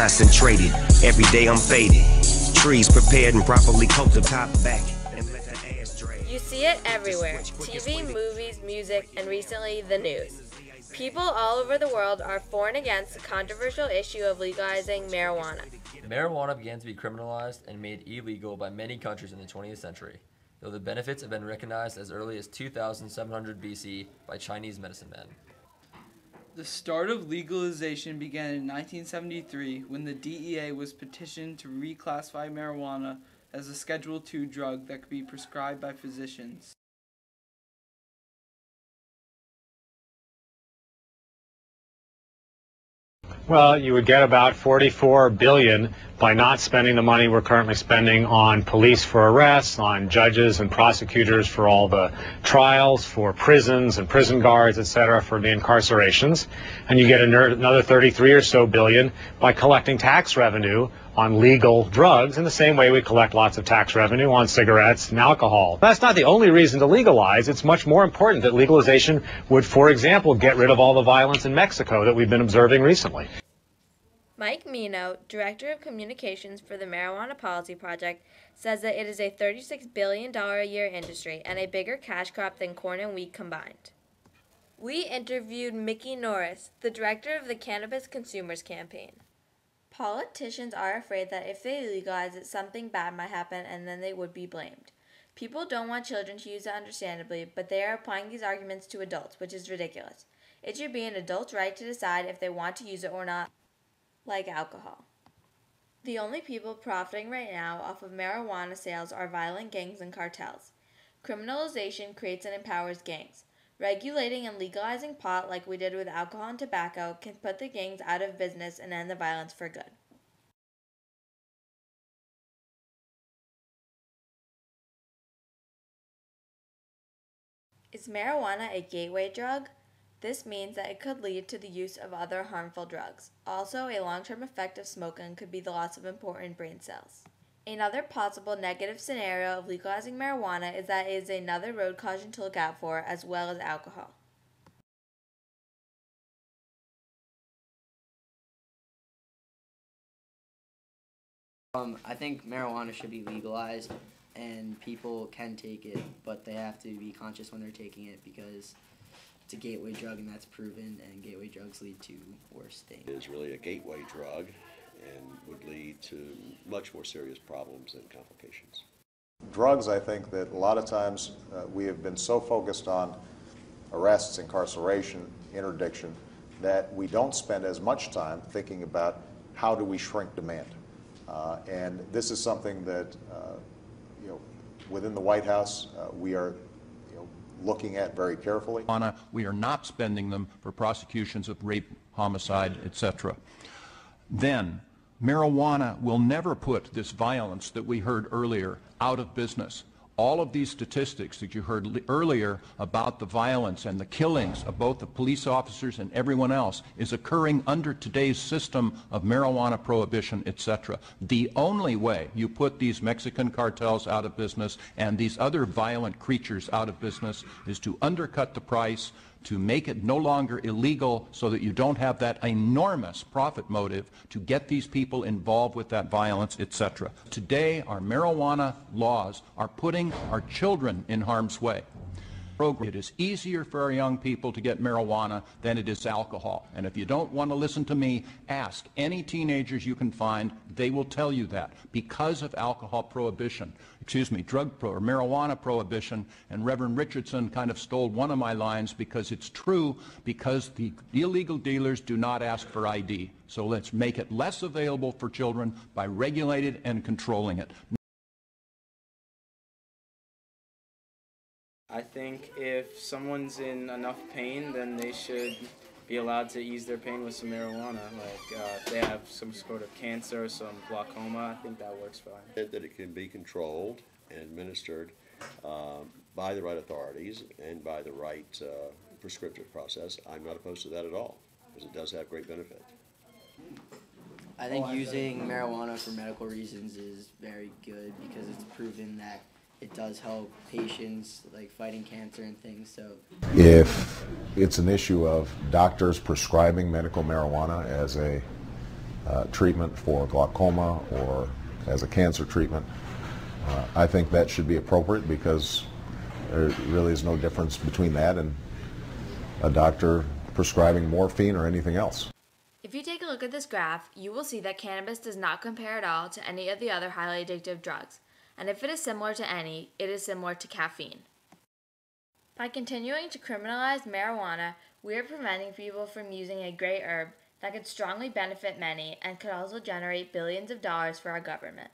concentrated. Every day I'm faded. Trees prepared and properly cultivated, top back. And let the ass drag. You see it everywhere. TV, movies, music, and recently the news. People all over the world are for and against the controversial issue of legalizing marijuana. Marijuana began to be criminalized and made illegal by many countries in the 20th century, though the benefits have been recognized as early as 2700 BC by Chinese medicine men. The start of legalization began in 1973 when the DEA was petitioned to reclassify marijuana as a Schedule II drug that could be prescribed by physicians. Well, you would get about $44 billion by not spending the money we're currently spending on police for arrests, on judges and prosecutors for all the trials, for prisons and prison guards, etc., for the incarcerations. And you get another 33 or so billion by collecting tax revenue on legal drugs in the same way we collect lots of tax revenue on cigarettes and alcohol. That's not the only reason to legalize. It's much more important that legalization would, for example, get rid of all the violence in Mexico that we've been observing recently. Mike Mino, Director of Communications for the Marijuana Policy Project, says that it is a $36 billion a year industry and a bigger cash crop than corn and wheat combined. We interviewed Mickey Norris, the director of the Cannabis Consumers Campaign. Politicians are afraid that if they legalize it, something bad might happen and then they would be blamed. People don't want children to use it understandably, but they are applying these arguments to adults, which is ridiculous. It should be an adult's right to decide if they want to use it or not, like alcohol. The only people profiting right now off of marijuana sales are violent gangs and cartels. Criminalization creates and empowers gangs. Regulating and legalizing pot, like we did with alcohol and tobacco, can put the gangs out of business and end the violence for good. Is marijuana a gateway drug? This means that it could lead to the use of other harmful drugs. Also, a long-term effect of smoking could be the loss of important brain cells. Another possible negative scenario of legalizing marijuana is that it is another road caution to look out for, as well as alcohol. I think marijuana should be legalized and people can take it, but they have to be conscious when they're taking it because it's a gateway drug and that's proven, and gateway drugs lead to worse things. It is really a gateway drug and would lead to much more serious problems and complications. Drugs, I think that a lot of times we have been so focused on arrests, incarceration, interdiction, that we don't spend as much time thinking about how do we shrink demand. And this is something that within the White House we are looking at very carefully. We are not spending them for prosecutions of rape, homicide, etc. Then, marijuana will never put this violence that we heard earlier out of business. All of these statistics that you heard earlier about the violence and the killings of both the police officers and everyone else is occurring under today's system of marijuana prohibition, etc. The only way you put these Mexican cartels out of business and these other violent creatures out of business is to undercut the price, to make it no longer illegal so that you don't have that enormous profit motive to get these people involved with that violence, etc. Today, our marijuana laws are putting our children in harm's way. It is easier for our young people to get marijuana than it is alcohol. And if you don't want to listen to me, ask any teenagers you can find. They will tell you that because of alcohol prohibition, marijuana prohibition. And Reverend Richardson kind of stole one of my lines because it's true, because the illegal dealers do not ask for ID. So let's make it less available for children by regulating and controlling it. I think if someone's in enough pain, then they should be allowed to ease their pain with some marijuana. Like if they have some sort of cancer, some glaucoma, I think that works fine. That it can be controlled and administered by the right authorities and by the right prescriptive process. I'm not opposed to that at all, because it does have great benefit. I think using marijuana for medical reasons is very good because it's proven that it does help patients like fighting cancer and things. So if it's an issue of doctors prescribing medical marijuana as a treatment for glaucoma or as a cancer treatment, I think that should be appropriate because there really is no difference between that and a doctor prescribing morphine or anything else. If you take a look at this graph, you will see that cannabis does not compare at all to any of the other highly addictive drugs, and if it is similar to any, it is similar to caffeine. By continuing to criminalize marijuana, we are preventing people from using a great herb that could strongly benefit many and could also generate billions of dollars for our government.